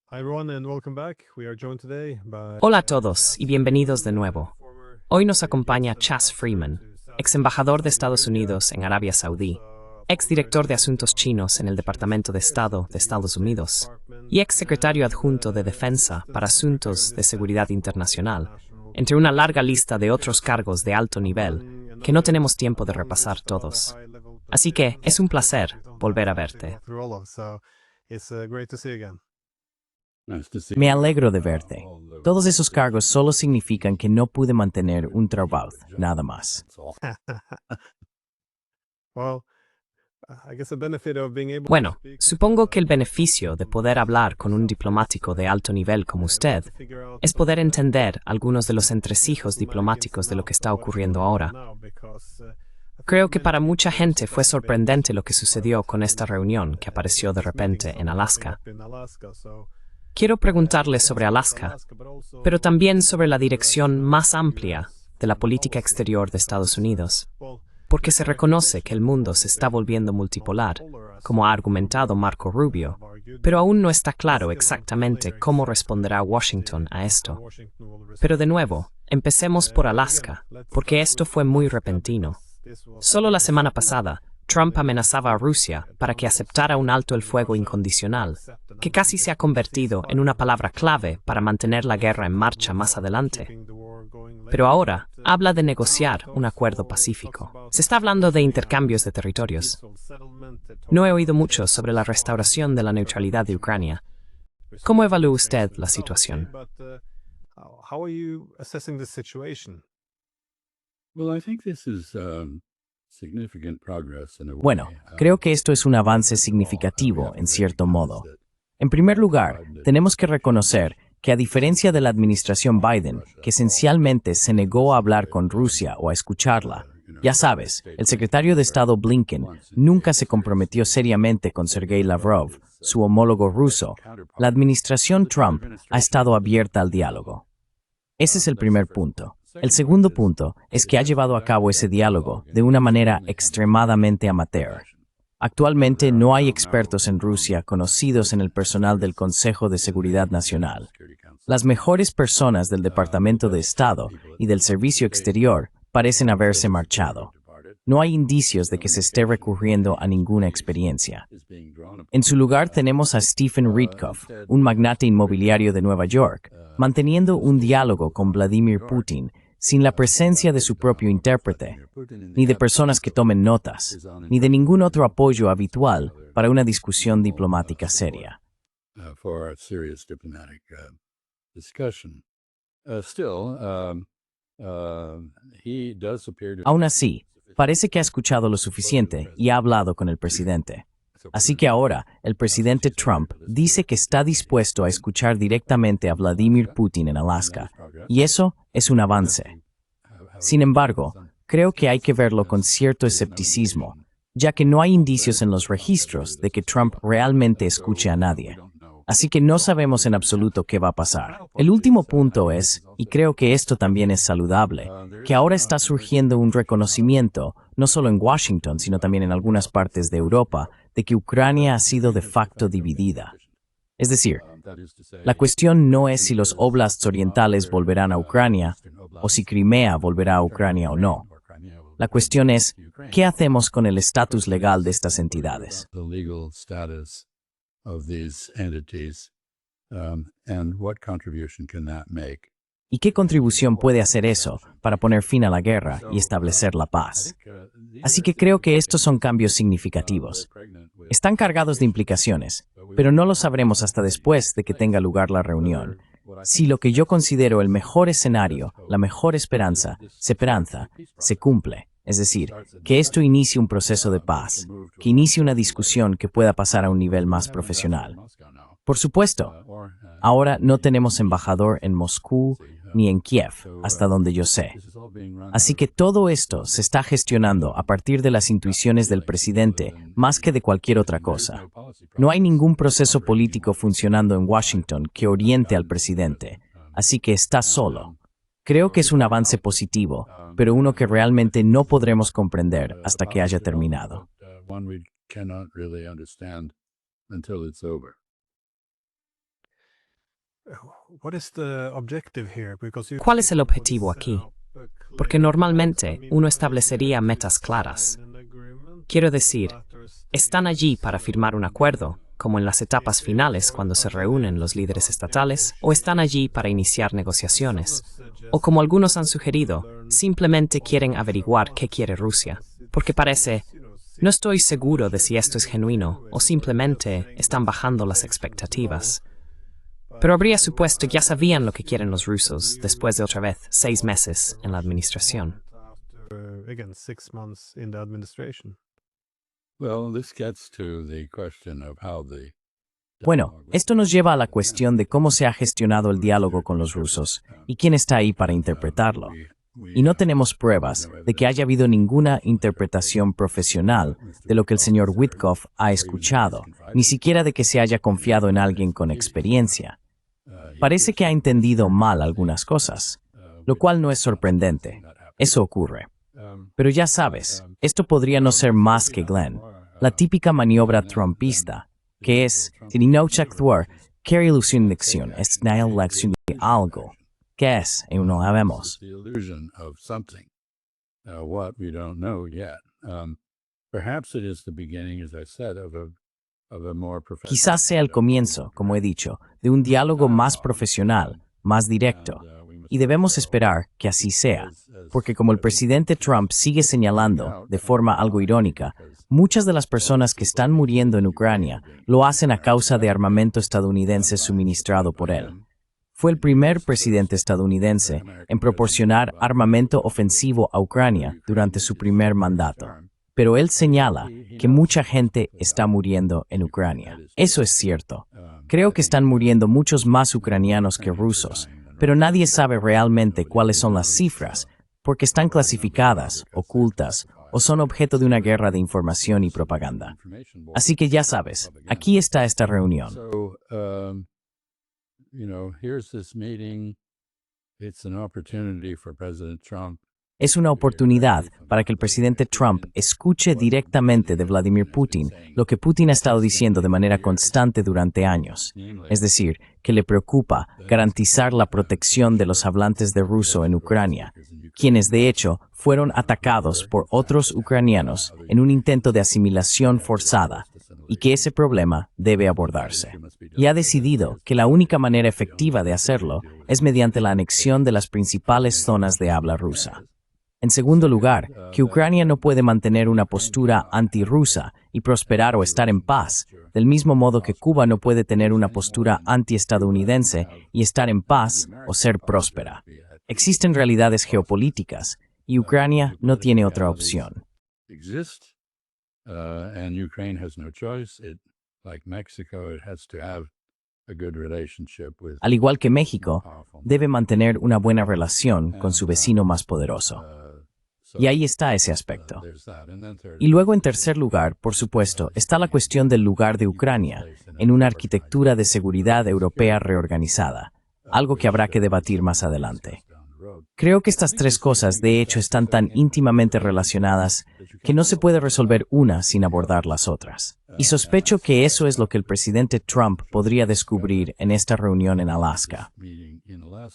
Hi everyone and welcome back. We are joined today by Hola a todos y bienvenidos de nuevo. Hoy nos acompaña Chas Freeman, ex embajador de Estados Unidos en Arabia Saudí, ex director de Asuntos Chinos en el Departamento de Estado de Estados Unidos y ex secretario adjunto de Defensa para Asuntos de Seguridad Internacional, entre una larga lista de otros cargos de alto nivel que no tenemos tiempo de repasar todos. Así que es un placer volver a verte. Me alegro de verte. Todos esos cargos solo significan que no pude mantener un trabajo, nada más. Bueno, supongo que el beneficio de poder hablar con un diplomático de alto nivel como usted es poder entender algunos de los entresijos diplomáticos de lo que está ocurriendo ahora. Creo que para mucha gente fue sorprendente lo que sucedió con esta reunión que apareció de repente en Alaska. Quiero preguntarle sobre Alaska, pero también sobre la dirección más amplia de la política exterior de Estados Unidos, porque se reconoce que el mundo se está volviendo multipolar, como ha argumentado Marco Rubio, pero aún no está claro exactamente cómo responderá Washington a esto. Pero de nuevo, empecemos por Alaska, porque esto fue muy repentino. Solo la semana pasada, Trump amenazaba a Rusia para que aceptara un alto el fuego incondicional, que casi se ha convertido en una palabra clave para mantener la guerra en marcha más adelante. Pero ahora habla de negociar un acuerdo pacífico. Se está hablando de intercambios de territorios. No he oído mucho sobre la restauración de la neutralidad de Ucrania. ¿Cómo evalúa usted la situación? Bueno, creo que esto es un avance significativo, en cierto modo. En primer lugar, tenemos que reconocer que a diferencia de la administración Biden, que esencialmente se negó a hablar con Rusia o a escucharla, ya sabes, el secretario de Estado Blinken nunca se comprometió seriamente con Sergei Lavrov, su homólogo ruso. La administración Trump ha estado abierta al diálogo. Ese es el primer punto. El segundo punto es que ha llevado a cabo ese diálogo de una manera extremadamente amateur. Actualmente no hay expertos en Rusia conocidos en el personal del Consejo de Seguridad Nacional. Las mejores personas del Departamento de Estado y del Servicio Exterior parecen haberse marchado. No hay indicios de que se esté recurriendo a ninguna experiencia. En su lugar tenemos a Stephen Ritkoff, un magnate inmobiliario de Nueva York, manteniendo un diálogo con Vladimir Putin sin la presencia de su propio intérprete, ni de personas que tomen notas, ni de ningún otro apoyo habitual para una discusión diplomática seria. Aún así, parece que ha escuchado lo suficiente y ha hablado con el presidente. Así que ahora, el presidente Trump dice que está dispuesto a escuchar directamente a Vladimir Putin en Alaska, y eso es un avance. Sin embargo, creo que hay que verlo con cierto escepticismo, ya que no hay indicios en los registros de que Trump realmente escuche a nadie. Así que no sabemos en absoluto qué va a pasar. El último punto es, y creo que esto también es saludable, que ahora está surgiendo un reconocimiento, no solo en Washington, sino también en algunas partes de Europa, de que Ucrania ha sido de facto dividida. Es decir, la cuestión no es si los oblasts orientales volverán a Ucrania o si Crimea volverá a Ucrania o no. La cuestión es, ¿qué hacemos con el estatus legal de estas entidades? ¿Y qué contribución puede hacer eso para poner fin a la guerra y establecer la paz? Así que creo que estos son cambios significativos. Están cargados de implicaciones, pero no lo sabremos hasta después de que tenga lugar la reunión. Si lo que yo considero el mejor escenario, la mejor esperanza, se cumple, es decir, que esto inicie un proceso de paz, que inicie una discusión que pueda pasar a un nivel más profesional. Por supuesto, ahora no tenemos embajador en Moscú ni en Kiev, hasta donde yo sé. Así que todo esto se está gestionando a partir de las intuiciones del presidente más que de cualquier otra cosa. No hay ningún proceso político funcionando en Washington que oriente al presidente, así que está solo. Creo que es un avance positivo, pero uno que realmente no podremos comprender hasta que haya terminado. What is the objective here? Because ¿Cuál es el objetivo aquí? Porque normalmente uno establecería metas claras. Quiero decir, están allí para firmar un acuerdo, como en las etapas finales cuando se reúnen los líderes estatales, o están allí para iniciar negociaciones, o como algunos han sugerido, simplemente quieren averiguar qué quiere Rusia, porque parece, no estoy seguro de si esto es genuino o simplemente están bajando las expectativas. Pero habría supuesto ya sabían lo que quieren los rusos después de otra vez 6 meses en la administración. Again, 6 months in the administration. Well, this gets to the question of how the Bueno, esto nos lleva a la cuestión de cómo se ha gestionado el diálogo con los rusos y quién está ahí para interpretarlo. Y no tenemos pruebas de que haya habido ninguna interpretación profesional de lo que el señor Witkoff ha escuchado, ni siquiera de que se haya confiado en alguien con experiencia. Parece que ha entendido mal algunas cosas, lo cual no es sorprendente. Eso ocurre. Pero ya sabes, esto podría no ser más que Glenn, la típica maniobra trumpista, que es, si no chakthwar, que ilusión es na elección de algo. ¿Qué es? Y no sabemos. the illusion of something. What we don't know yet. Perhaps it is the beginning, as I said, of a more professional. Quizás sea el comienzo, como he dicho, de un diálogo más profesional, más directo. Y debemos esperar que así sea, porque como el presidente Trump sigue señalando, de forma algo irónica, muchas de las personas que están muriendo en Ucrania lo hacen a causa de armamento estadounidense suministrado por él. Fue el primer presidente estadounidense en proporcionar armamento ofensivo a Ucrania durante su primer mandato. Pero él señala que mucha gente está muriendo en Ucrania. Eso es cierto. Creo que están muriendo muchos más ucranianos que rusos, pero nadie sabe realmente cuáles son las cifras, porque están clasificadas, ocultas, o son objeto de una guerra de información y propaganda. Así que ya sabes, aquí está esta reunión. So, here's this meeting. It's an opportunity for President Trump. Es una oportunidad para que el presidente Trump escuche directamente de Vladimir Putin lo que Putin ha estado diciendo de manera constante durante años. Es decir, que le preocupa garantizar la protección de los hablantes de ruso en Ucrania, quienes de hecho fueron atacados por otros ucranianos en un intento de asimilación forzada, y que ese problema debe abordarse. Y ha decidido que la única manera efectiva de hacerlo es mediante la anexión de las principales zonas de habla rusa. En segundo lugar, que Ucrania no puede mantener una postura antirrusa y prosperar o estar en paz, del mismo modo que Cuba no puede tener una postura antiestadounidense y estar en paz o ser próspera. Existen realidades geopolíticas y Ucrania no tiene otra opción. Exist, and Ukraine has no choice. Like Mexico, it has to have a good relationship with. Al igual que México, debe mantener una buena relación con su vecino más poderoso. Y ahí está ese aspecto. Y luego, en tercer lugar, por supuesto, está la cuestión del lugar de Ucrania en una arquitectura de seguridad europea reorganizada, algo que habrá que debatir más adelante. Creo que estas tres cosas, de hecho, están tan íntimamente relacionadas que no se puede resolver una sin abordar las otras. Y sospecho que eso es lo que el presidente Trump podría descubrir en esta reunión en Alaska.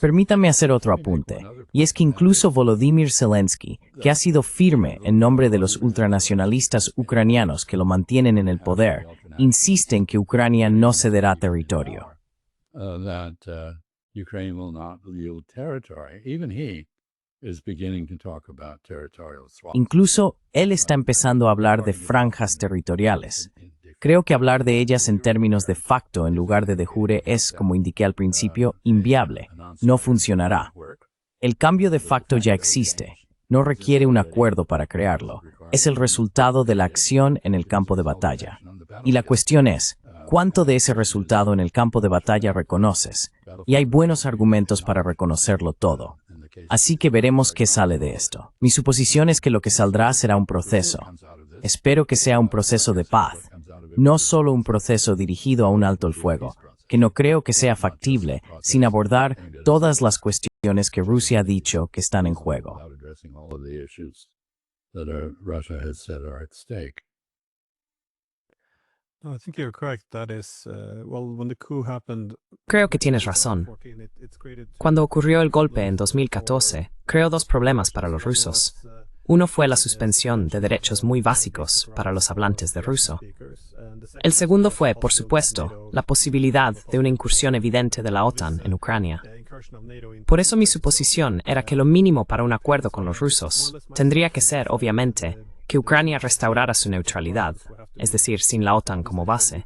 Permítame hacer otro apunte, y es que incluso Volodymyr Zelensky, que ha sido firme en nombre de los ultranacionalistas ucranianos que lo mantienen en el poder, insiste en que Ucrania no cederá territorio. Ukraine will not yield territory. Even he is beginning to talk about territorial swaps. Incluso él está empezando a hablar de franjas territoriales. Creo que hablar de ellas en términos de facto en lugar de jure es, como indiqué al principio, inviable. No funcionará. El cambio de facto ya existe. No requiere un acuerdo para crearlo. Es el resultado de la acción en el campo de batalla. Y la cuestión es, ¿cuánto de ese resultado en el campo de batalla reconoces? Y hay buenos argumentos para reconocerlo todo. Así que veremos qué sale de esto. Mi suposición es que lo que saldrá será un proceso. Espero que sea un proceso de paz, no solo un proceso dirigido a un alto el fuego, que no creo que sea factible sin abordar todas las cuestiones que Rusia ha dicho que están en juego. No, I think you're correct. That is, well, when the coup happened, Creo que tienes razón. 2014, it's created Cuando ocurrió el golpe en 2014, creó dos problemas para los rusos. Uno fue la suspensión de derechos muy básicos para los hablantes de ruso. El segundo fue, por supuesto, la posibilidad de una incursión evidente de la OTAN en Ucrania. Por eso mi suposición era que lo mínimo para un acuerdo con los rusos tendría que ser, obviamente, que Ucrania restaurara su neutralidad, es decir, sin la OTAN como base.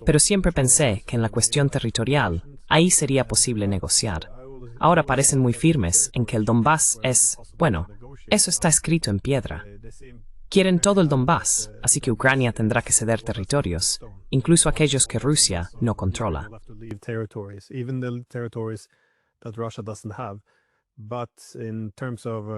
Pero siempre pensé que en la cuestión territorial, ahí sería posible negociar. Ahora parecen muy firmes en que el Donbass es, bueno, eso está escrito en piedra. Quieren todo el Donbass, así que Ucrania tendrá que ceder territorios, incluso aquellos que Rusia no controla. will have to leave territories, even the territories that Russia doesn't have. But in terms of,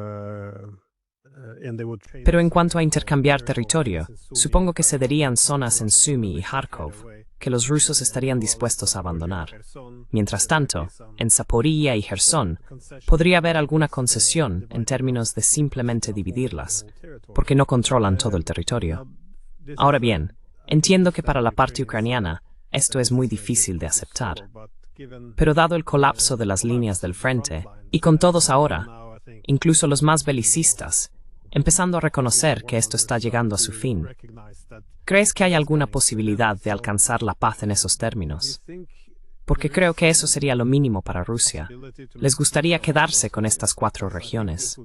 and they would change Pero en cuanto a intercambiar territorio, supongo que cederían zonas en Sumy y Kharkov, que los rusos estarían dispuestos a abandonar. Mientras tanto, en Zaporizhia y Gerson, podría haber alguna concesión en términos de simplemente dividirlas, porque no controlan todo el territorio. Ahora bien, entiendo que para la parte ucraniana esto es muy difícil de aceptar. Pero dado el colapso de las líneas del frente, y con todos ahora, incluso los más belicistas, empezando a reconocer que esto está llegando a su fin, ¿crees que hay alguna posibilidad de alcanzar la paz en esos términos? Porque creo que eso sería lo mínimo para Rusia. Les gustaría quedarse con estas 4 regiones.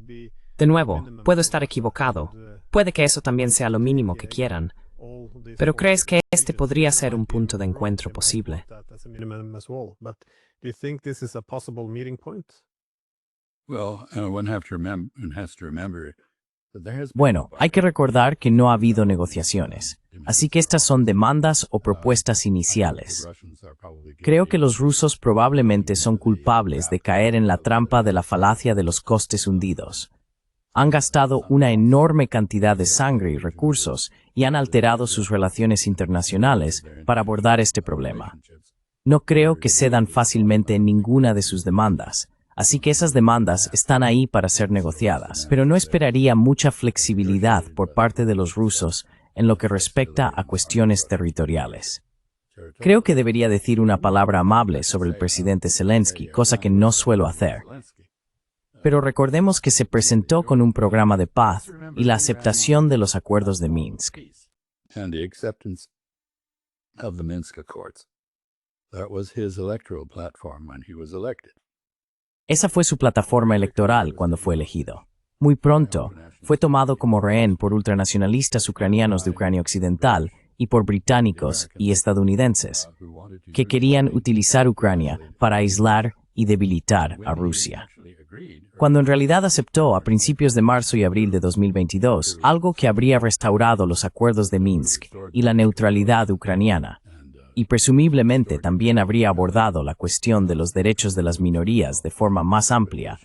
De nuevo, puedo estar equivocado. Puede que eso también sea lo mínimo que quieran. Pero ¿crees que este podría ser un punto de encuentro posible? Well, one has to remember that there has been Bueno, hay que recordar que no ha habido negociaciones, así que estas son demandas o propuestas iniciales. Creo que los rusos probablemente son culpables de caer en la trampa de la falacia de los costes hundidos. Han gastado una enorme cantidad de sangre y recursos y han alterado sus relaciones internacionales para abordar este problema. No creo que cedan fácilmente en ninguna de sus demandas, así que esas demandas están ahí para ser negociadas, pero no esperaría mucha flexibilidad por parte de los rusos en lo que respecta a cuestiones territoriales. Creo que debería decir una palabra amable sobre el presidente Zelensky, cosa que no suelo hacer. Pero recordemos que se presentó con un programa de paz y la aceptación de los acuerdos de Minsk. and the acceptance of the Minsk Accords. That was his electoral platform when he was elected. Esa fue su plataforma electoral cuando fue elegido. Muy pronto, fue tomado como rehén por ultranacionalistas ucranianos de Ucrania Occidental y por británicos y estadounidenses, que querían utilizar Ucrania para aislar y debilitar a Rusia. Cuando en realidad aceptó a principios de marzo y abril de 2022 algo que habría restaurado los acuerdos de Minsk y la neutralidad ucraniana, y presumiblemente también habría abordado la cuestión de los derechos de las minorías de forma más amplia,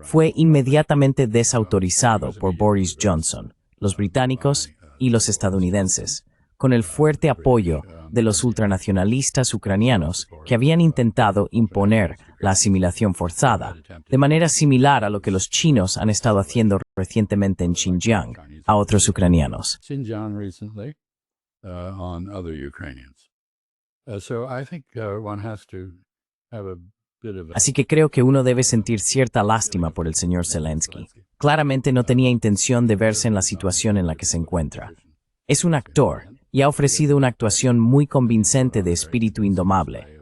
fue inmediatamente desautorizado por Boris Johnson, los británicos y los estadounidenses, con el fuerte apoyo de los ultranacionalistas ucranianos que habían intentado imponer la asimilación forzada, de manera similar a lo que los chinos han estado haciendo recientemente en Xinjiang a otros ucranianos. Xinjiang recently on other Ukrainians. So I think one has to have a bit of a... Así que creo que uno debe sentir cierta lástima por el señor Zelensky. Claramente no tenía intención de verse en la situación en la que se encuentra. Es un actor y ha ofrecido una actuación muy convincente de espíritu indomable,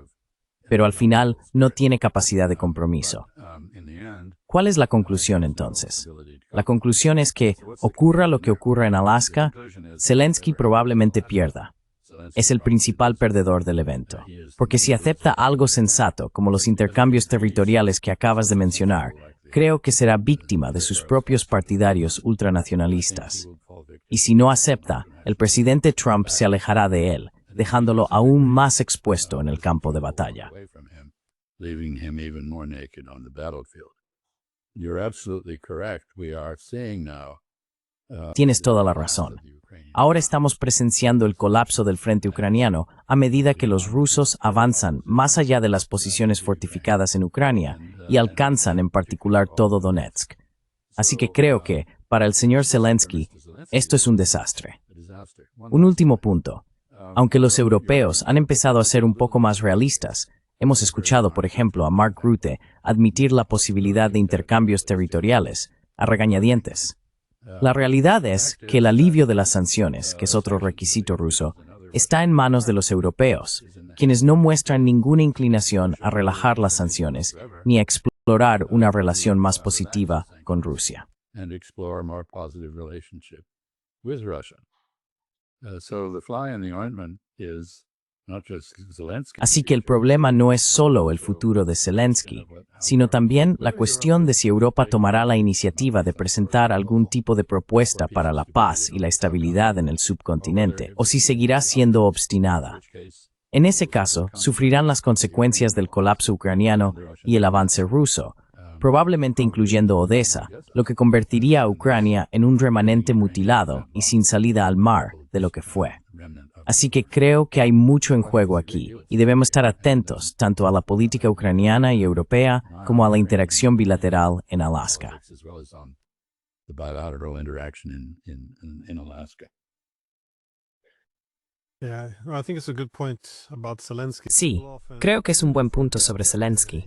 pero al final no tiene capacidad de compromiso. ¿Cuál es la conclusión entonces? La conclusión es que, ocurra lo que ocurra en Alaska, Zelensky probablemente pierda. Es el principal perdedor del evento, porque si acepta algo sensato como los intercambios territoriales que acabas de mencionar, creo que será víctima de sus propios partidarios ultranacionalistas. Y si no acepta, el presidente Trump se alejará de él, dejándolo aún más expuesto en el campo de batalla. Leaving him even more naked on the battlefield. You're absolutely correct. We are seeing now. Tienes toda la razón. Ahora estamos presenciando el colapso del frente ucraniano a medida que los rusos avanzan más allá de las posiciones fortificadas en Ucrania y alcanzan en particular todo Donetsk. Así que creo que, para el señor Zelensky, esto es un desastre. Un último punto. Aunque los europeos han empezado a ser un poco más realistas, hemos escuchado, por ejemplo, a Mark Rutte admitir la posibilidad de intercambios territoriales, a regañadientes. La realidad es que el alivio de las sanciones, que es otro requisito ruso, está en manos de los europeos, quienes no muestran ninguna inclinación a relajar las sanciones ni a explorar una relación más positiva con Rusia. And explore a more positive relationship with Russia. So the fly in the ointment is not just Zelensky. Así que el problema no es solo el futuro de Zelensky, sino también la cuestión de si Europa tomará la iniciativa de presentar algún tipo de propuesta para la paz y la estabilidad en el subcontinente, o si seguirá siendo obstinada. En ese caso, sufrirán las consecuencias del colapso ucraniano y el avance ruso, probablemente incluyendo Odessa, lo que convertiría a Ucrania en un remanente mutilado y sin salida al mar de lo que fue. Así que creo que hay mucho en juego aquí, y debemos estar atentos tanto a la política ucraniana y europea como a la interacción bilateral en Alaska. As well as on the bilateral interaction in Alaska. Yeah, well, I think it's a good point about Zelensky. Sí, creo que es un buen punto sobre Zelensky.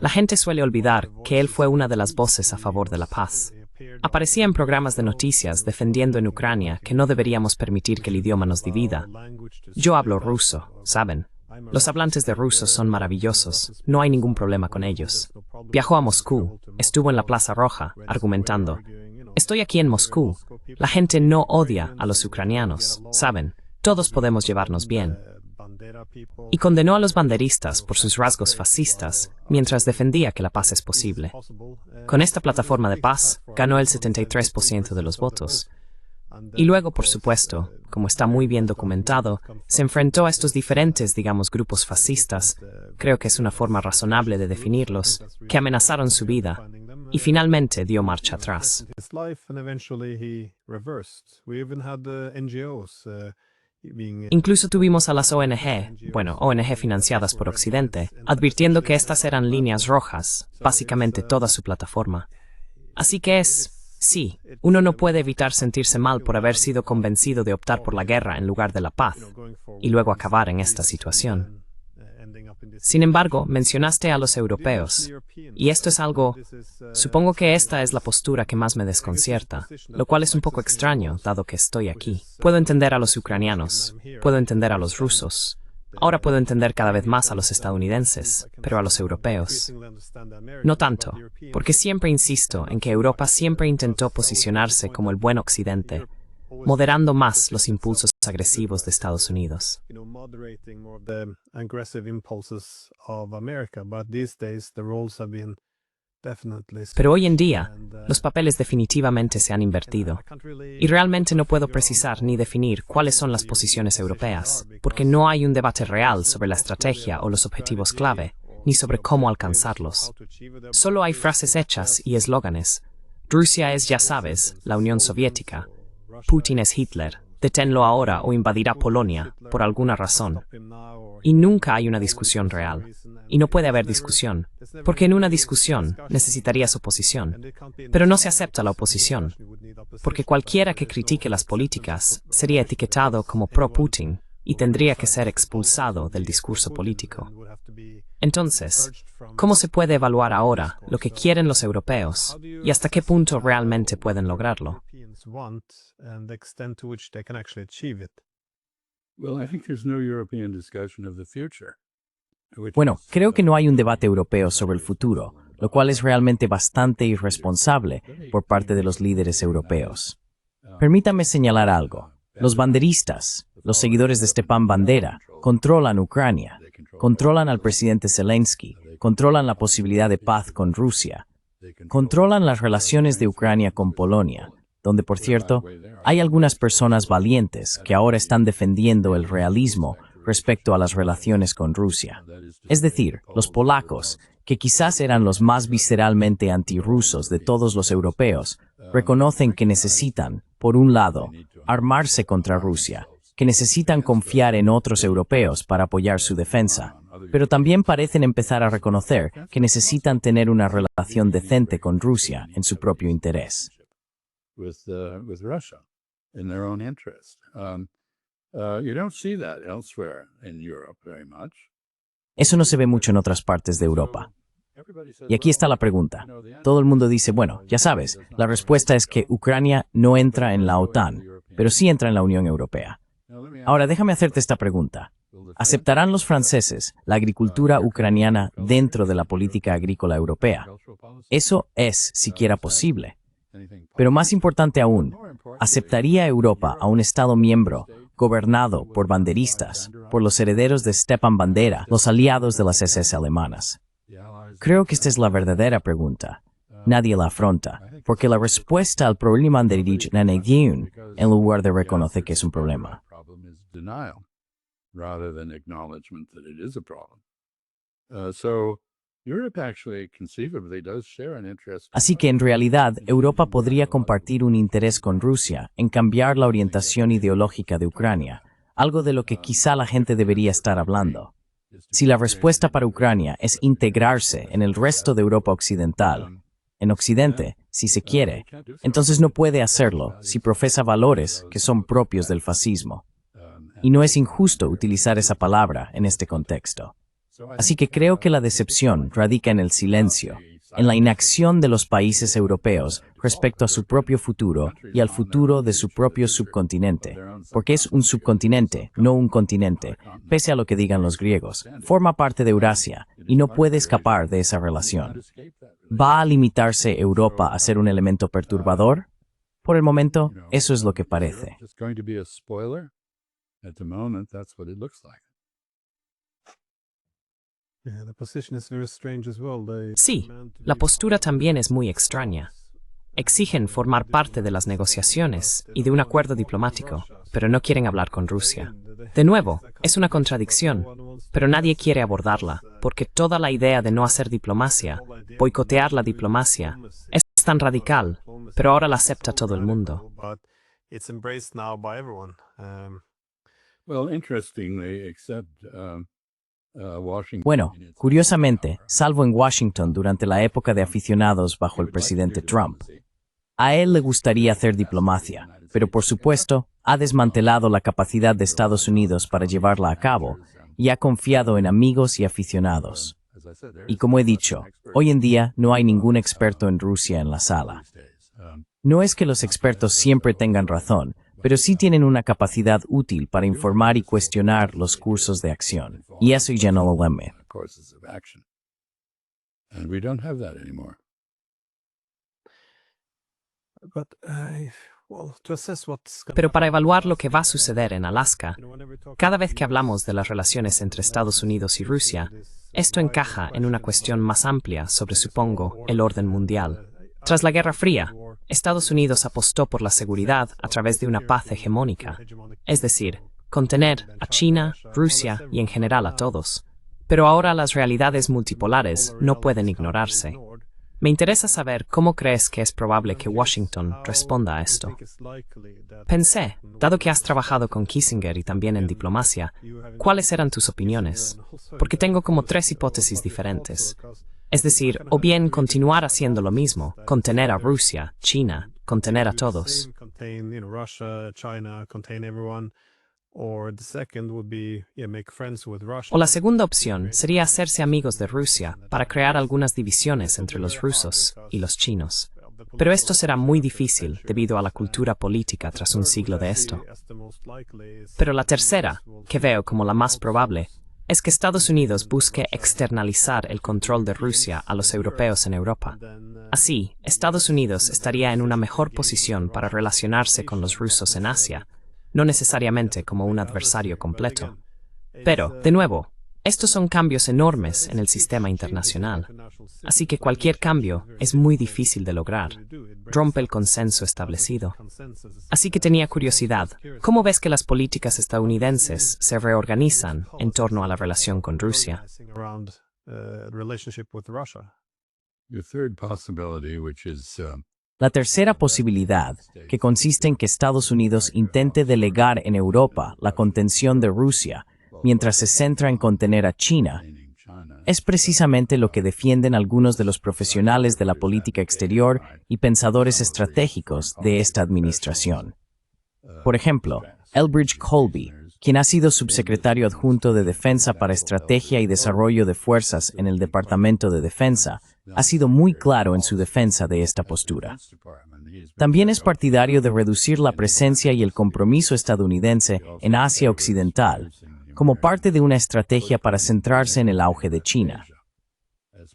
La gente suele olvidar que él fue una de las voces a favor de la paz. Aparecía en programas de noticias defendiendo en Ucrania que no deberíamos permitir que el idioma nos divida. Yo hablo ruso, ¿saben? Los hablantes de ruso son maravillosos, no hay ningún problema con ellos. Viajó a Moscú, estuvo en la Plaza Roja, argumentando. Estoy aquí en Moscú. La gente no odia a los ucranianos, ¿saben? Todos podemos llevarnos bien. Y condenó a los banderistas por sus rasgos fascistas, mientras defendía que la paz es posible. Con esta plataforma de paz, ganó el 73% de los votos. Y luego, por supuesto, como está muy bien documentado, se enfrentó a estos diferentes, digamos, grupos fascistas, creo que es una forma razonable de definirlos, que amenazaron su vida, y finalmente dio marcha atrás. Incluso tuvimos a las ONG financiadas por Occidente, advirtiendo que estas eran líneas rojas, básicamente toda su plataforma. Así que sí, uno no puede evitar sentirse mal por haber sido convencido de optar por la guerra en lugar de la paz, y luego acabar en esta situación. Sin embargo, mencionaste a los europeos, y esto es algo, supongo que esta es la postura que más me desconcierta, lo cual es un poco extraño, dado que estoy aquí. Puedo entender a los ucranianos, puedo entender a los rusos, ahora puedo entender cada vez más a los estadounidenses, pero a los europeos no tanto, porque siempre insisto en que Europa siempre intentó posicionarse como el buen occidente, moderando más los impulsos agresivos de Estados Unidos. Pero hoy en día, los papeles definitivamente se han invertido. Y realmente no puedo precisar ni definir cuáles son las posiciones europeas, porque no hay un debate real sobre la estrategia o los objetivos clave, ni sobre cómo alcanzarlos. Solo hay frases hechas y eslóganes. Rusia es, ya sabes, la Unión Soviética. Putin es Hitler. Deténlo ahora o invadirá Polonia, por alguna razón. Y nunca hay una discusión real. Y no puede haber discusión, porque en una discusión necesitarías oposición. Pero no se acepta la oposición, porque cualquiera que critique las políticas sería etiquetado como pro-Putin y tendría que ser expulsado del discurso político. Entonces, ¿cómo se puede evaluar ahora lo que quieren los europeos y hasta qué punto realmente pueden lograrlo? Bueno, creo que no hay un debate europeo sobre el futuro, lo cual es realmente bastante irresponsable por parte de los líderes europeos. Permítame señalar algo. Los banderistas, los seguidores de Stepan Bandera, controlan Ucrania, controlan al presidente Zelensky, controlan la posibilidad de paz con Rusia, controlan las relaciones de Ucrania con Polonia, donde, por cierto, hay algunas personas valientes que ahora están defendiendo el realismo respecto a las relaciones con Rusia. Es decir, los polacos, que quizás eran los más visceralmente antirrusos de todos los europeos, reconocen que necesitan, por un lado, armarse contra Rusia, que necesitan confiar en otros europeos para apoyar su defensa, pero también parecen empezar a reconocer que necesitan tener una relación decente con Rusia en su propio interés. You don't see that elsewhere in Europe very much. Eso no se ve mucho en otras partes de Europa. Y aquí está la pregunta. Todo el mundo dice, bueno, ya sabes, la respuesta es que Ucrania no entra en la OTAN, pero sí entra en la Unión Europea. Ahora déjame hacerte esta pregunta. ¿Aceptarán los franceses la agricultura ucraniana dentro de la política agrícola europea? Eso es siquiera posible. Pero más importante aún, ¿aceptaría Europa a un Estado miembro gobernado por banderistas, por los herederos de Stepan Bandera, los aliados de las SS alemanas? Creo que esta es la verdadera pregunta. Nadie la afronta, porque la respuesta al problema de la negación, en lugar de reconocer que es un problema. Rather than acknowledgement that it is a problem. So Europe actually conceivably does share an interest. Así que en realidad Europa podría compartir un interés con Rusia en cambiar la orientación ideológica de Ucrania, algo de lo que quizá la gente debería estar hablando. Si la respuesta para Ucrania es integrarse en el resto de Europa occidental, en Occidente, si se quiere, entonces no puede hacerlo si profesa valores que son propios del fascismo. Y no es injusto utilizar esa palabra en este contexto. Así que creo que la decepción radica en el silencio, en la inacción de los países europeos respecto a su propio futuro y al futuro de su propio subcontinente, porque es un subcontinente, no un continente, pese a lo que digan los griegos. Forma parte de Eurasia y no puede escapar de esa relación. ¿Va a limitarse Europa a ser un elemento perturbador? Por el momento, eso es lo que parece. At the moment, that's what it looks like. Sí, la postura también es muy extraña. Exigen formar parte de las negociaciones y de un acuerdo diplomático, pero no quieren hablar con Rusia. De nuevo, es una contradicción, pero nadie quiere abordarla, porque toda la idea de no hacer diplomacia, boicotear la diplomacia, es tan radical, pero ahora la acepta todo el mundo. Bueno, curiosamente, salvo en Washington durante la época de aficionados bajo el presidente Trump, a él le gustaría hacer diplomacia, pero por supuesto, ha desmantelado la capacidad de Estados Unidos para llevarla a cabo y ha confiado en amigos y aficionados. Y como he dicho, hoy en día no hay ningún experto en Rusia en la sala. No es que los expertos siempre tengan razón, pero sí tienen una capacidad útil para informar y cuestionar los cursos de acción. Y eso ya no lo ven. Pero para evaluar lo que va a suceder en Alaska, cada vez que hablamos de las relaciones entre Estados Unidos y Rusia, esto encaja en una cuestión más amplia sobre, supongo, el orden mundial. Tras la Guerra Fría, Estados Unidos apostó por la seguridad a través de una paz hegemónica, es decir, contener a China, Rusia y en general a todos. Pero ahora las realidades multipolares no pueden ignorarse. Me interesa saber cómo crees que es probable que Washington responda a esto. Pensé, dado que has trabajado con Kissinger y también en diplomacia, ¿cuáles eran tus opiniones? Porque tengo como 3 hipótesis diferentes. Es decir, o bien continuar haciendo lo mismo, contener a Rusia, China, contener a todos. O la segunda opción sería hacerse amigos de Rusia para crear algunas divisiones entre los rusos y los chinos. Pero esto será muy difícil debido a la cultura política tras un siglo de esto. Pero la tercera, que veo como la más probable, es que Estados Unidos busque externalizar el control de Rusia a los europeos en Europa. Así, Estados Unidos estaría en una mejor posición para relacionarse con los rusos en Asia, no necesariamente como un adversario completo. Pero, de nuevo, estos son cambios enormes en el sistema internacional. Así que cualquier cambio es muy difícil de lograr. Rompe el consenso establecido. Así que tenía curiosidad, ¿cómo ves que las políticas estadounidenses se reorganizan en torno a la relación con Rusia? La tercera posibilidad, que consiste en que Estados Unidos intente delegar en Europa la contención de Rusia, mientras se centra en contener a China, es precisamente lo que defienden algunos de los profesionales de la política exterior y pensadores estratégicos de esta administración. Por ejemplo, Elbridge Colby, quien ha sido subsecretario adjunto de Defensa para Estrategia y Desarrollo de Fuerzas en el Departamento de Defensa, ha sido muy claro en su defensa de esta postura. También es partidario de reducir la presencia y el compromiso estadounidense en Asia Occidental, como parte de una estrategia para centrarse en el auge de China.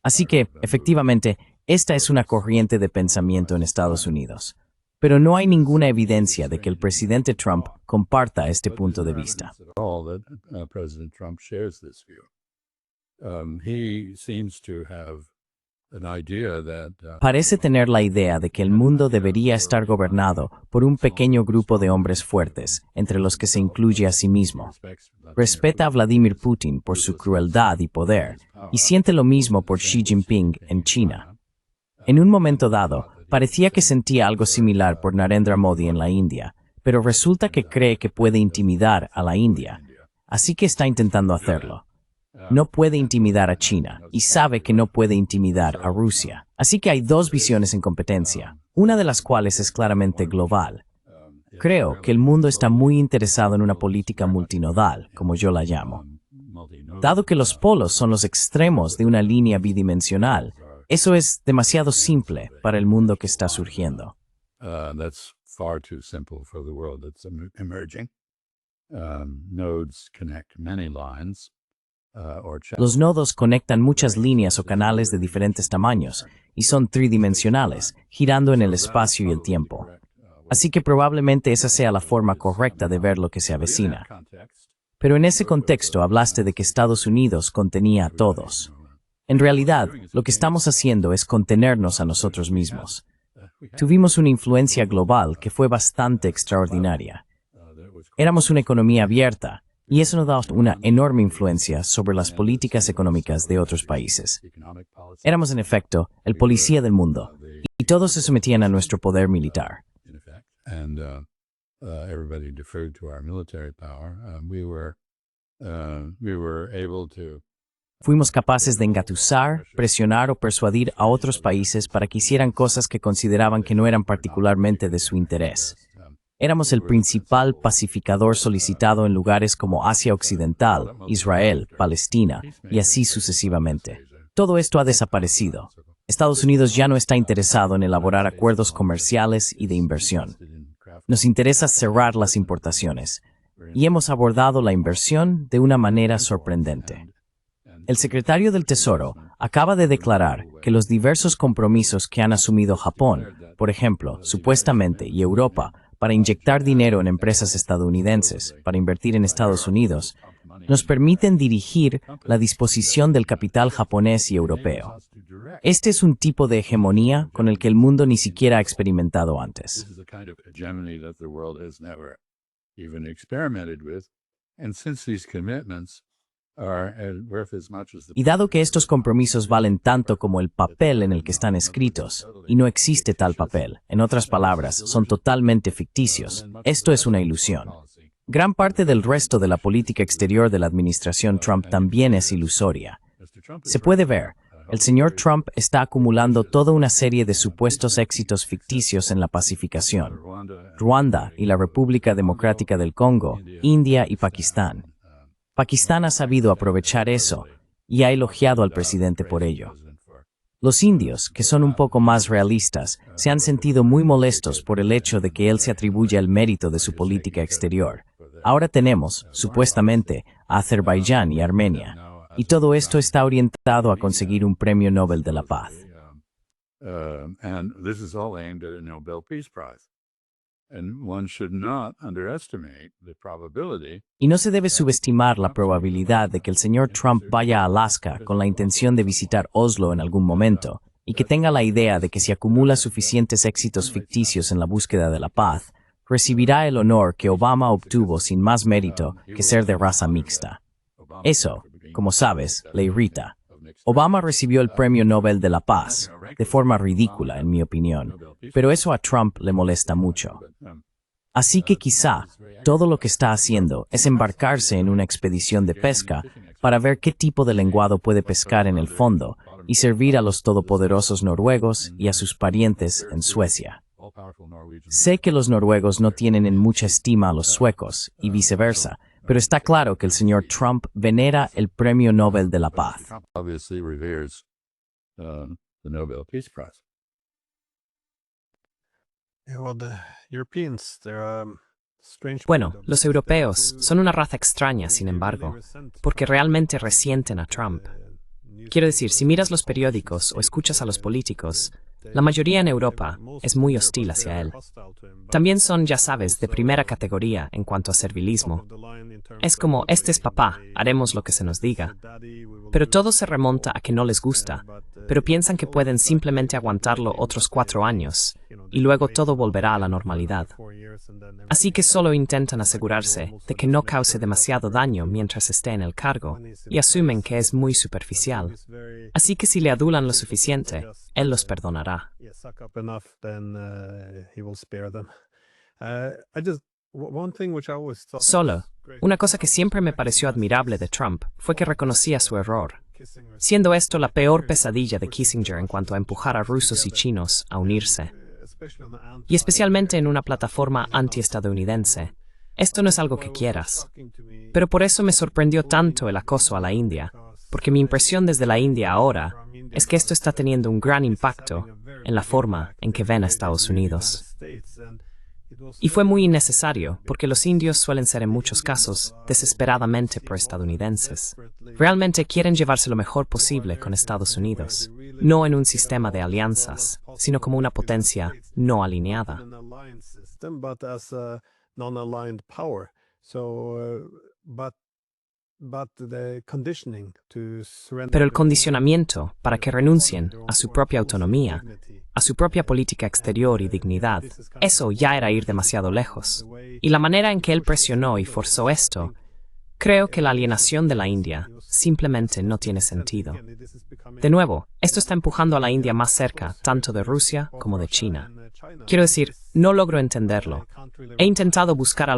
Así que, efectivamente, esta es una corriente de pensamiento en Estados Unidos. Pero no hay ninguna evidencia de que el presidente Trump comparta este punto de vista. Parece tener la idea de que el mundo debería estar gobernado por un pequeño grupo de hombres fuertes, entre los que se incluye a sí mismo. Respeta a Vladimir Putin por su crueldad y poder, y siente lo mismo por Xi Jinping en China. En un momento dado, parecía que sentía algo similar por Narendra Modi en la India, pero resulta que cree que puede intimidar a la India, así que está intentando hacerlo. No puede intimidar a China y sabe que no puede intimidar a Rusia. Así que hay dos visiones en competencia, una de las cuales es claramente global. Creo que el mundo está muy interesado en una política multinodal, como yo la llamo. Dado que los polos son los extremos de una línea bidimensional, eso es demasiado simple para el mundo que está surgiendo. That's far too simple for the world that's emerging. Nodes connect many lines. Los nodos conectan muchas líneas o canales de diferentes tamaños y son tridimensionales, girando en el espacio y el tiempo. Así que probablemente esa sea la forma correcta de ver lo que se avecina. Pero en ese contexto hablaste de que Estados Unidos contenía a todos. En realidad, lo que estamos haciendo es contenernos a nosotros mismos. Tuvimos una influencia global que fue bastante extraordinaria. Éramos una economía abierta, y eso nos da una enorme influencia sobre las políticas económicas de otros países. Éramos, en efecto, el policía del mundo, y todos se sometían a nuestro poder militar. Fuimos capaces de engatusar, presionar o persuadir a otros países para que hicieran cosas que consideraban que no eran particularmente de su interés. Éramos el principal pacificador solicitado en lugares como Asia Occidental, Israel, Palestina, y así sucesivamente. Todo esto ha desaparecido. Estados Unidos ya no está interesado en elaborar acuerdos comerciales y de inversión. Nos interesa cerrar las importaciones, y hemos abordado la inversión de una manera sorprendente. El secretario del Tesoro acaba de declarar que los diversos compromisos que han asumido Japón, por ejemplo, supuestamente, y Europa, para inyectar dinero en empresas estadounidenses, para invertir en Estados Unidos, nos permiten dirigir la disposición del capital japonés y europeo. Este es un tipo de hegemonía con el que el mundo ni siquiera ha experimentado antes. Y dado que estos compromisos valen tanto como el papel en el que están escritos, y no existe tal papel, en otras palabras, son totalmente ficticios, esto es una ilusión. Gran parte del resto de la política exterior de la administración Trump también es ilusoria. Se puede ver, el señor Trump está acumulando toda una serie de supuestos éxitos ficticios en la pacificación. Ruanda y la República Democrática del Congo, India y Pakistán. Pakistán ha sabido aprovechar eso y ha elogiado al presidente por ello. Los indios, que son un poco más realistas, se han sentido muy molestos por el hecho de que él se atribuya el mérito de su política exterior. Ahora tenemos, supuestamente, a Azerbaiyán y Armenia, y todo esto está orientado a conseguir un premio Nobel de la Paz. Y no se debe subestimar la probabilidad de que el señor Trump vaya a Alaska con la intención de visitar Oslo en algún momento, y que tenga la idea de que si acumula suficientes éxitos ficticios en la búsqueda de la paz, recibirá el honor que Obama obtuvo sin más mérito que ser de raza mixta. Eso, como sabes, le irrita. Obama recibió el Premio Nobel de la Paz, de forma ridícula, en mi opinión, pero eso a Trump le molesta mucho. Así que quizá todo lo que está haciendo es embarcarse en una expedición de pesca para ver qué tipo de lenguado puede pescar en el fondo y servir a los todopoderosos noruegos y a sus parientes en Suecia. Sé que los noruegos no tienen en mucha estima a los suecos y viceversa, pero está claro que el señor Trump venera el Premio Nobel de la Paz. Trump obviously reveres the Nobel Peace Prize. Yeah, well, the Europeans, they're strange Bueno, breed of los europeos son una raza extraña, sin embargo, porque realmente resienten a Trump. Quiero decir, si miras los periódicos o escuchas a los políticos, la mayoría en Europa es muy hostil hacia él. También son, ya sabes, de primera categoría en cuanto a servilismo. Es como, este es papá, haremos lo que se nos diga. Pero todo se remonta a que no les gusta, pero piensan que pueden simplemente aguantarlo otros 4 años, y luego todo volverá a la normalidad. Así que solo intentan asegurarse de que no cause demasiado daño mientras esté en el cargo, y asumen que es muy superficial. Así que si le adulan lo suficiente, él los perdonará. Solo, una cosa que siempre me pareció admirable de Trump fue que reconocía su error, siendo esto la peor pesadilla de Kissinger en cuanto a empujar a rusos y chinos a unirse. Y especialmente en una plataforma antiestadounidense. Esto no es algo que quieras. Pero por eso me sorprendió tanto el acoso a la India, porque mi impresión desde la India ahora es que esto está teniendo un gran impacto en la forma en que ven a Estados Unidos. Y fue muy innecesario, porque los indios suelen ser en muchos casos desesperadamente proestadounidenses. Realmente quieren llevarse lo mejor posible con Estados Unidos, no en un sistema de alianzas, sino como una potencia no alineada. Pero el condicionamiento para que renuncien a su propia autonomía, a su propia política exterior y dignidad, eso ya era ir demasiado lejos. Y la manera en que él presionó y forzó esto, creo que la alienación de la India simplemente no tiene sentido. De nuevo, esto está empujando a la India más cerca, tanto de Rusia como de China. Quiero decir, no logro entenderlo. He intentado buscar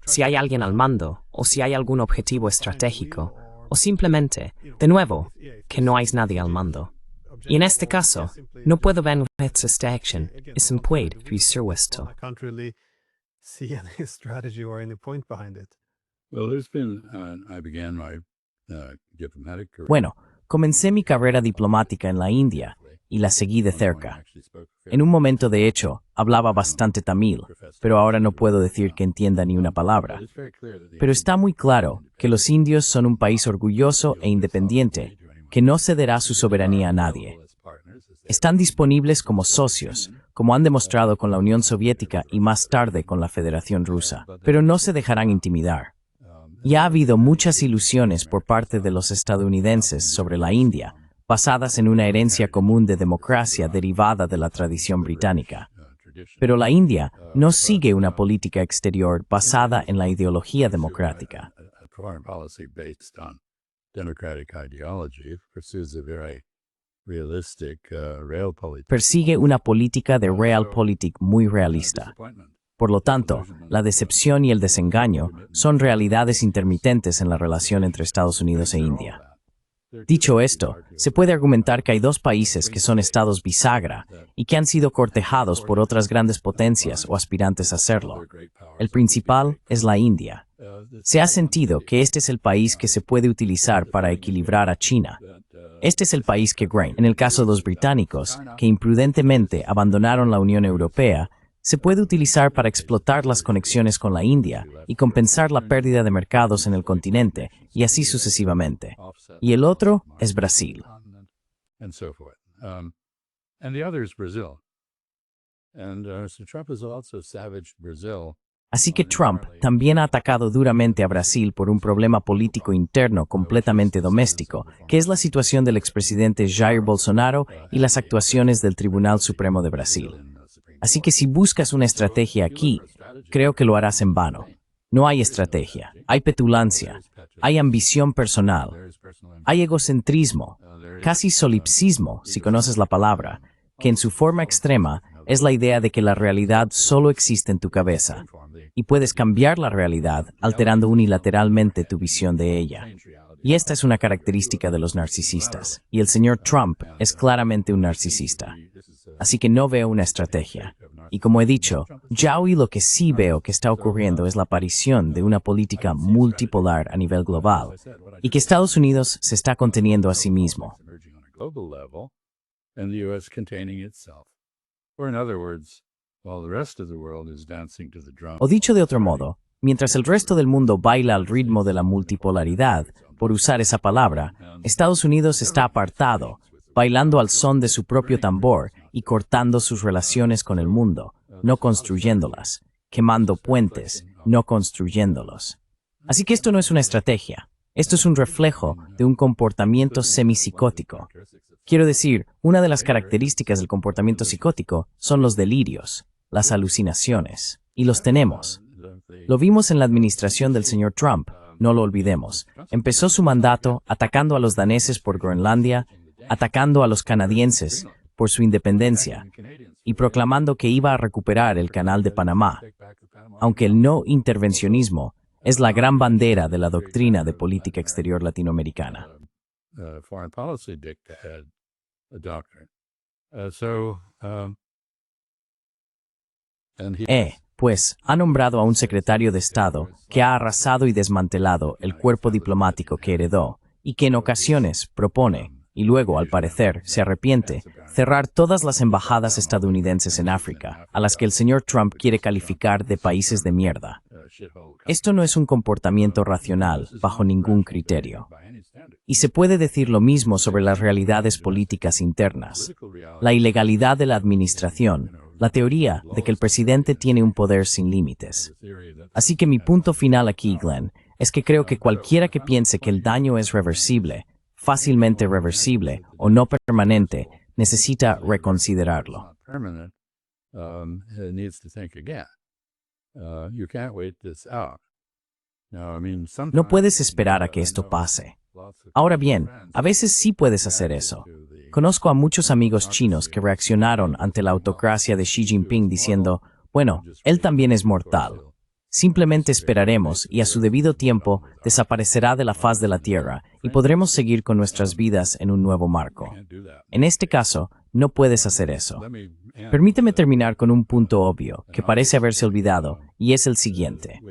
si hay alguien al mando, o si hay algún objetivo estratégico, o simplemente, de nuevo, que no hay nadie al mando. Y en este caso, no puedo ver esta acción, es un puede visar esto. Bueno, comencé mi carrera diplomática en la India y la seguí de cerca. En un momento, de hecho, hablaba bastante tamil, pero ahora no puedo decir que entienda ni una palabra. Pero está muy claro que los indios son un país orgulloso e independiente, que no cederá su soberanía a nadie. Están disponibles como socios, como han demostrado con la Unión Soviética y más tarde con la Federación Rusa, pero no se dejarán intimidar. Y ha habido muchas ilusiones por parte de los estadounidenses sobre la India, basadas en una herencia común de democracia derivada de la tradición británica. Pero la India no sigue una política exterior basada en la ideología democrática. Persigue una política de realpolitik muy realista. Por lo tanto, la decepción y el desengaño son realidades intermitentes en la relación entre Estados Unidos e India. Dicho esto, se puede argumentar que hay 2 países que son estados bisagra y que han sido cortejados por otras grandes potencias o aspirantes a serlo. El principal es la India. Se ha sentido que este es el país que se puede utilizar para equilibrar a China. Este es el país que en el caso de los británicos, que imprudentemente abandonaron la Unión Europea, se puede utilizar para explotar las conexiones con la India y compensar la pérdida de mercados en el continente, y así sucesivamente. Y el otro es Brasil. Así que Trump también ha atacado duramente a Brasil por un problema político interno completamente doméstico, que es la situación del expresidente Jair Bolsonaro y las actuaciones del Tribunal Supremo de Brasil. Así que si buscas una estrategia aquí, creo que lo harás en vano. No hay estrategia, hay petulancia, hay ambición personal, hay egocentrismo, casi solipsismo, si conoces la palabra, que en su forma extrema es la idea de que la realidad solo existe en tu cabeza, y puedes cambiar la realidad alterando unilateralmente tu visión de ella. Y esta es una característica de los narcisistas, y el señor Trump es claramente un narcisista. Así que no veo una estrategia. Y como he dicho, ya hoy lo que sí veo que está ocurriendo es la aparición de una política multipolar a nivel global, y que Estados Unidos se está conteniendo a sí mismo. And the U.S. containing itself. Or in other words, while the rest of the world is dancing to the drum. O dicho de otro modo, mientras el resto del mundo baila al ritmo de la multipolaridad, por usar esa palabra, Estados Unidos está apartado, bailando al son de su propio tambor y cortando sus relaciones con el mundo, no construyéndolas, quemando puentes, no construyéndolos. Así que esto no es una estrategia, esto es un reflejo de un comportamiento semipsicótico. Quiero decir, una de las características del comportamiento psicótico son los delirios, las alucinaciones, y los tenemos. Lo vimos en la administración del señor Trump, no lo olvidemos. Empezó su mandato atacando a los daneses por Groenlandia, atacando a los canadienses por su independencia, y proclamando que iba a recuperar el Canal de Panamá, aunque el no intervencionismo es la gran bandera de la doctrina de política exterior latinoamericana. Foreign policy dictated a doctrine. Pues, ha nombrado a un secretario de Estado que ha arrasado y desmantelado el cuerpo diplomático que heredó y que en ocasiones propone, y luego, al parecer, se arrepiente, cerrar todas las embajadas estadounidenses en África, a las que el señor Trump quiere calificar de países de mierda. Esto no es un comportamiento racional bajo ningún criterio. Y se puede decir lo mismo sobre las realidades políticas internas, la ilegalidad de la administración, la teoría de que el presidente tiene un poder sin límites. Así que mi punto final aquí, Glenn, es que creo que cualquiera que piense que el daño es reversible, fácilmente reversible o no permanente, necesita reconsiderarlo. No puedes esperar a que esto pase. Ahora bien, a veces sí puedes hacer eso. Conozco a muchos amigos chinos que reaccionaron ante la autocracia de Xi Jinping diciendo, bueno, él también es mortal. Simplemente esperaremos y a su debido tiempo desaparecerá de la faz de la tierra y podremos seguir con nuestras vidas en un nuevo marco. En este caso, no puedes hacer eso. Permíteme terminar con un punto obvio que parece haberse olvidado y es el siguiente.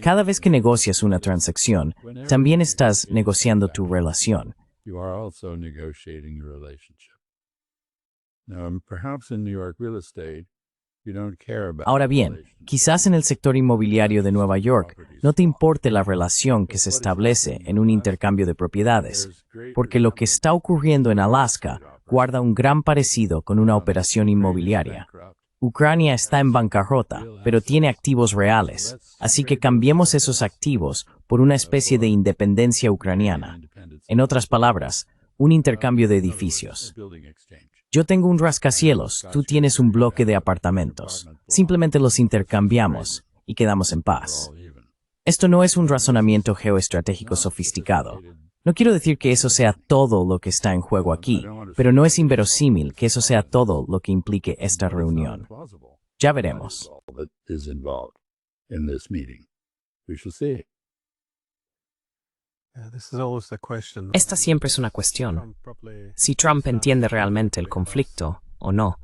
Cada vez que negocias una transacción, también estás negociando tu relación. Ahora bien, quizás en el sector inmobiliario de Nueva York no te importe la relación que se establece en un intercambio de propiedades, porque lo que está ocurriendo en Alaska guarda un gran parecido con una operación inmobiliaria. Ucrania está en bancarrota, pero tiene activos reales, así que cambiemos esos activos por una especie de independencia ucraniana. En otras palabras, un intercambio de edificios. Yo tengo un rascacielos, tú tienes un bloque de apartamentos. Simplemente los intercambiamos y quedamos en paz. Esto no es un razonamiento geoestratégico sofisticado. No quiero decir que eso sea todo lo que está en juego aquí, pero no es inverosímil que eso sea todo lo que implique esta reunión. Ya veremos. Esta siempre es una cuestión. Si Trump entiende realmente el conflicto o no.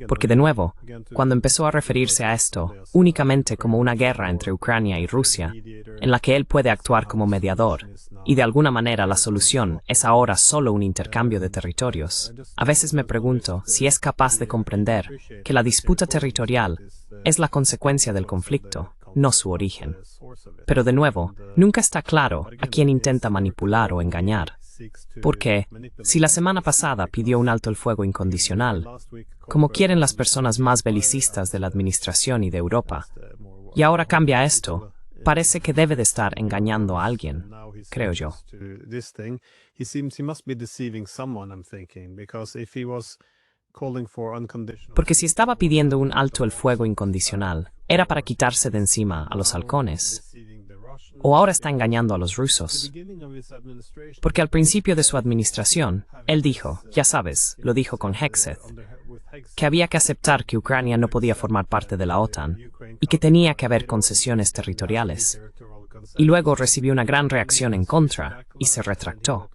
Porque de nuevo, cuando empezó a referirse a esto únicamente como una guerra entre Ucrania y Rusia, en la que él puede actuar como mediador, y de alguna manera la solución es ahora solo un intercambio de territorios, a veces me pregunto si es capaz de comprender que la disputa territorial es la consecuencia del conflicto, no su origen. Pero de nuevo, nunca está claro a quién intenta manipular o engañar. Porque, si la semana pasada pidió un alto el fuego incondicional, como quieren las personas más belicistas de la administración y de Europa, y ahora cambia esto, parece que debe de estar engañando a alguien, creo yo. Porque si estaba pidiendo un alto el fuego incondicional, era para quitarse de encima a los halcones. ¿O ahora está engañando a los rusos? Porque al principio de su administración, él dijo, ya sabes, lo dijo con Hegseth, que había que aceptar que Ucrania no podía formar parte de la OTAN y que tenía que haber concesiones territoriales. Y luego recibió una gran reacción en contra y se retractó.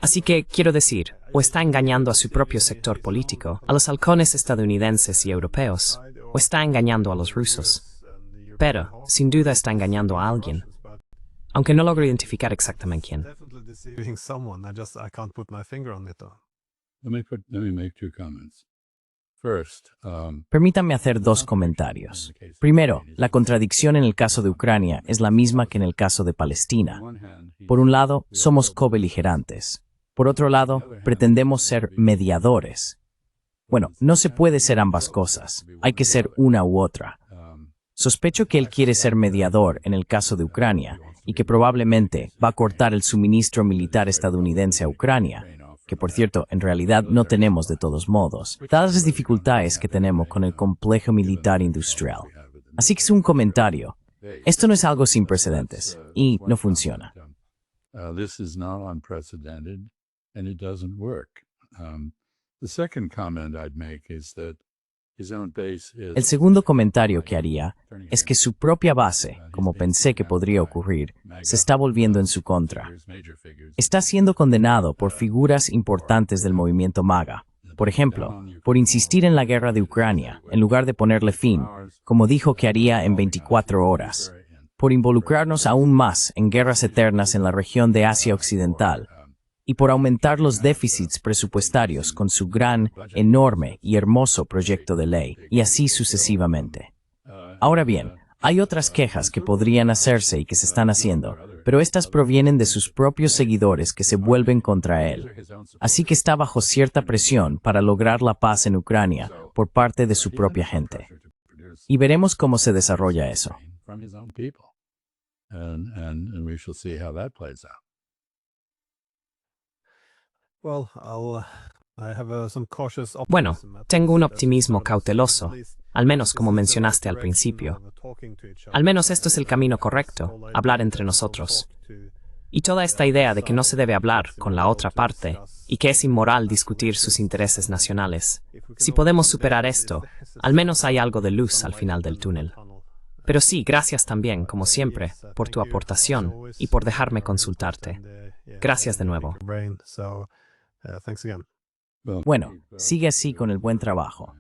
Así que, quiero decir, o está engañando a su propio sector político, a los halcones estadounidenses y europeos, o está engañando a los rusos. Pero, sin duda está engañando a alguien, aunque no logro identificar exactamente quién. Let me make two comments. First, Permítanme hacer dos comentarios. Primero, la contradicción en el caso de Ucrania es la misma que en el caso de Palestina. Por un lado, somos cobeligerantes. Por otro lado, pretendemos ser mediadores. Bueno, no se puede ser ambas cosas. Hay que ser una u otra. Sospecho que él quiere ser mediador en el caso de Ucrania y que probablemente va a cortar el suministro militar estadounidense a Ucrania, que por cierto, en realidad no tenemos de todos modos, dadas las dificultades que tenemos con el complejo militar industrial. Así que es un comentario. Esto no es algo sin precedentes y no funciona. This is not unprecedented, and it doesn't work. The second comment I'd make is that his own base is... El segundo comentario que haría es que su propia base, como pensé que podría ocurrir, se está volviendo en su contra. Está siendo condenado por figuras importantes del movimiento MAGA. Por ejemplo, por insistir en la guerra de Ucrania, en lugar de ponerle fin, como dijo que haría en 24 horas. Por involucrarnos aún más en guerras eternas en la región de Asia Occidental, y por aumentar los déficits presupuestarios con su gran, enorme y hermoso proyecto de ley, y así sucesivamente. Ahora bien, hay otras quejas que podrían hacerse y que se están haciendo, pero estas provienen de sus propios seguidores que se vuelven contra él. Así que está bajo cierta presión para lograr la paz en Ucrania por parte de su propia gente. Y veremos cómo se desarrolla eso. From his own people. And we shall see how that plays out. Bueno, tengo un optimismo cauteloso, al menos como mencionaste al principio. Al menos esto es el camino correcto, hablar entre nosotros. Y toda esta idea de que no se debe hablar con la otra parte y que es inmoral discutir sus intereses nacionales. Si podemos superar esto, al menos hay algo de luz al final del túnel. Pero sí, gracias también, como siempre, por tu aportación y por dejarme consultarte. Gracias de nuevo. Bueno, sigue así con el buen trabajo.